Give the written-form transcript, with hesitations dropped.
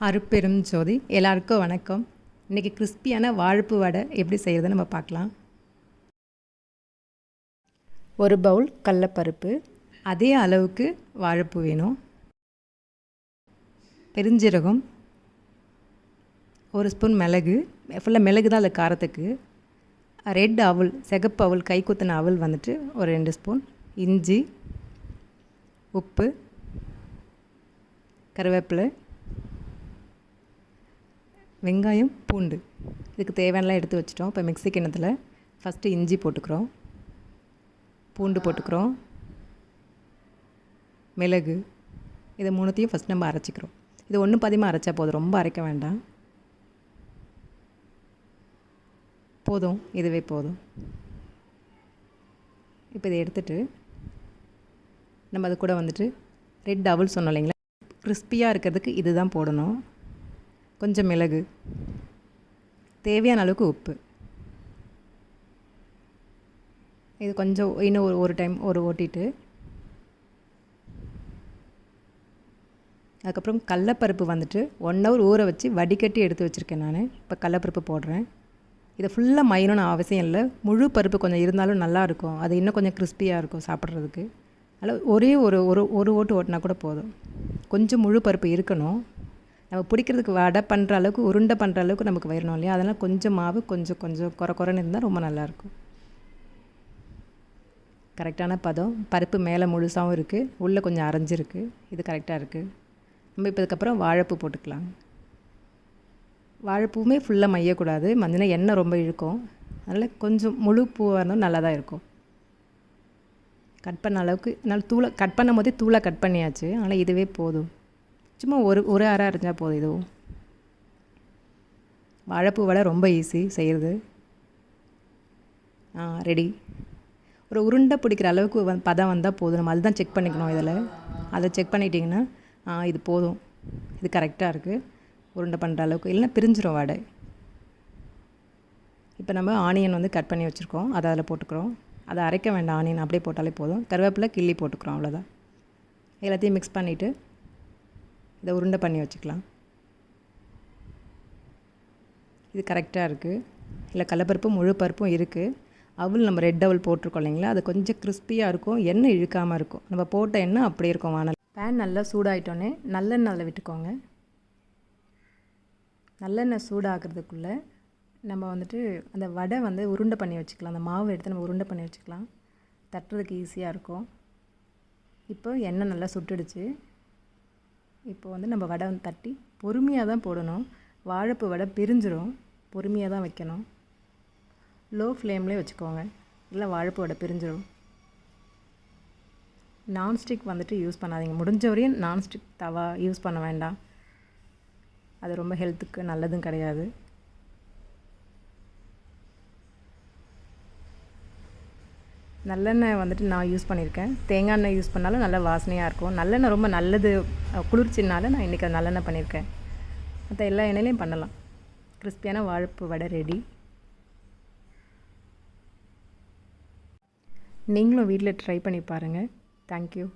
அருட்பெரும் ஜோதி. எல்லாருக்கும் வணக்கம். இன்றைக்கி கிறிஸ்பியான வாழைப்பூ வடை எப்படி செய்கிறதுன்னு நம்ம பார்க்கலாம். ஒரு பவுல் கடலைப்பருப்பு, அதே அளவுக்கு வாழைப்பூ வேணும். பெருஞ்சீரகம், ஒரு ஸ்பூன் மிளகு, ஃபுல்லாக மிளகு தான் அந்த காரத்துக்கு. ரெட் அவல், சிகப்பு அவல், கைக்குத்தின அவல் வந்துட்டு ஒரு 2 ஸ்பூன். இஞ்சி, உப்பு, கருவேப்பிலை, வெங்காயம், பூண்டு. இதுக்கு தேவையானலாம் எடுத்து வச்சிட்டோம். இப்போ மிக்ஸி கிண்ணத்தில் ஃபஸ்ட்டு இஞ்சி போட்டுக்கிறோம், பூண்டு போட்டுக்கிறோம், மிளகு. இதை மூணுத்தையும் ஃபஸ்ட் நம்ம அரைச்சிக்கிறோம். இது ஒன்று பாதியமாக அரைச்சா போதும், ரொம்ப அரைக்க வேண்டாம். போதும், இதுவே போதும். இப்போ இதை எடுத்துகிட்டு நம்ம அது கூட வந்துட்டு ரெட் அவல் சொன்னோம் இல்லைங்களா, கிறிஸ்பியாக இருக்கிறதுக்கு இது தான் போடணும். கொஞ்சம் மிளகு, தேவையான அளவுக்கு உப்பு. இது கொஞ்சம் இன்னும் ஒரு டைம் ஓட்டிட்டு, அதுக்கப்புறம் கடலைப்பருப்பு வந்துட்டு 1 ஹவர் ஊற வச்சு வடிகட்டி எடுத்து வச்சுருக்கேன் நான். இப்போ கடலைப்பருப்பு போடுறேன். இதை ஃபுல்லாக மையணும்னு அவசியம் இல்லை. முழு பருப்பு கொஞ்சம் இருந்தாலும் நல்லாயிருக்கும். அது இன்னும் கொஞ்சம் கிறிஸ்பியாக இருக்கும் சாப்பிட்றதுக்கு. அதில் ஒரே ஒரு ஓட்டு ஓட்டினா கூட போதும். கொஞ்சம் முழு பருப்பு இருக்கணும். நம்ம பிடிக்கிறதுக்கு வடை பண்ணுற அளவுக்கு, உருண்டை பண்ணுற அளவுக்கு நமக்கு வரணும் இல்லையா? அதெல்லாம் கொஞ்சம் மாவு கொஞ்சம் குறைன்னு இருந்தால் ரொம்ப நல்லாயிருக்கும். கரெக்டான பதம். பருப்பு மேலே முழுசாகவும் இருக்குது, உள்ளே கொஞ்சம் அரைஞ்சிருக்கு. இது கரெக்டாக இருக்குது. நம்ம இப்போ இதுக்கப்புறம் வாழைப்பூ போட்டுக்கலாம். வாழைப்பூவுமே ஃபுல்லாக மையக்கூடாது, மஞ்சனா எண்ணெய் ரொம்ப இழுக்கும். அதனால் கொஞ்சம் முழு பூவாக இருந்தாலும் நல்லா தான் இருக்கும். கட் பண்ண அளவுக்கு நல்லா தூளை கட் பண்ணும் போதே தூளாக கட் பண்ணியாச்சு. அதனால் இதுவே போதும். சும்மா ஒரு அரை அரைஞ்சால் போதும். இதுவும் வாழைப்பூ வடை ரொம்ப ஈஸி செய்கிறது. ரெடி. ஒரு உருண்டை பிடிக்கிற அளவுக்கு பதம் வந்தால் போதும். நம்ம அதுதான் செக் பண்ணிக்கணும். இதில் அதை செக் பண்ணிட்டிங்கன்னா இது போதும், இது கரெக்டாக இருக்குது. உருண்டை பண்ணுற அளவுக்கு இல்லைன்னா பிரிஞ்சிடும் வடை. இப்போ நம்ம ஆனியன் வந்து கட் பண்ணி வச்சுருக்கோம், அதை அதில் போட்டுக்கிறோம். அதை அரைக்க வேண்டாம், ஆனியன் அப்படியே போட்டாலே போதும். கருவேப்பிலை கிள்ளி போட்டுக்கிறோம், அவ்வளோதான். எல்லாத்தையும் மிக்ஸ் பண்ணிவிட்டு இதை உருண்டை பண்ணி வச்சுக்கலாம். இது கரெக்டாக இருக்குது. இல்லை கடலைப்பருப்பும் முழு பருப்பும் இருக்குது. அவல் நம்ம ரெட் அவல் போட்டிருக்கோம் இல்லைங்களா, அது கொஞ்சம் கிறிஸ்பியாக இருக்கும், எண்ணெய் இழுக்காமல் இருக்கும். நம்ம போட்ட எண்ணெய் அப்படியே இருக்கும். வானல் பேன் நல்லா சூடாகிட்டோன்னே நல்லெண்ணெய் அதில் விட்டுக்கோங்க. நல்லெண்ணெய் சூடாகிறதுக்குள்ளே நம்ம வந்துட்டு அந்த வடை வந்து உருண்டை பண்ணி வச்சுக்கலாம். அந்த மாவு எடுத்து நம்ம உருண்டை பண்ணி வச்சுக்கலாம், தட்டுறதுக்கு ஈஸியாக இருக்கும். இப்போ எண்ணெய் நல்லா சுட்டுடுச்சு. இப்போ வந்து நம்ம வடை வந்து தட்டி பொறுமையாக தான் போடணும். வாழைப்பூ வடை பிரிஞ்சிடும், பொறுமையாக தான் வைக்கணும். லோ ஃப்ளேம்லேயே வச்சுக்கோங்க, இல்லை வாழைப்பூ வடை பிரிஞ்சிடும். நான்ஸ்டிக் வந்துட்டு யூஸ் பண்ணாதீங்க. முடிஞ்ச வரையும் நான்ஸ்டிக் தவா யூஸ் பண்ண வேண்டாம். அது ரொம்ப ஹெல்த்துக்கு நல்லதும் கிடையாது. நல்லெண்ணெய் வந்துட்டு நான் யூஸ் பண்ணியிருக்கேன். தேங்காய் எண்ணெய் யூஸ் பண்ணாலும் நல்லா வாசனையாக இருக்கும். நல்லெண்ணெய் ரொம்ப நல்லது, குளிர்ச்சினால நான் இன்றைக்கி நல்லெண்ணெய் பண்ணியிருக்கேன். மற்ற எல்லா எண்ணெயிலையும் பண்ணலாம். கிறிஸ்பியான வாழைப்பூ வடை ரெடி. நீங்களும் வீட்டில் ட்ரை பண்ணி பாருங்கள். தேங்க்யூ.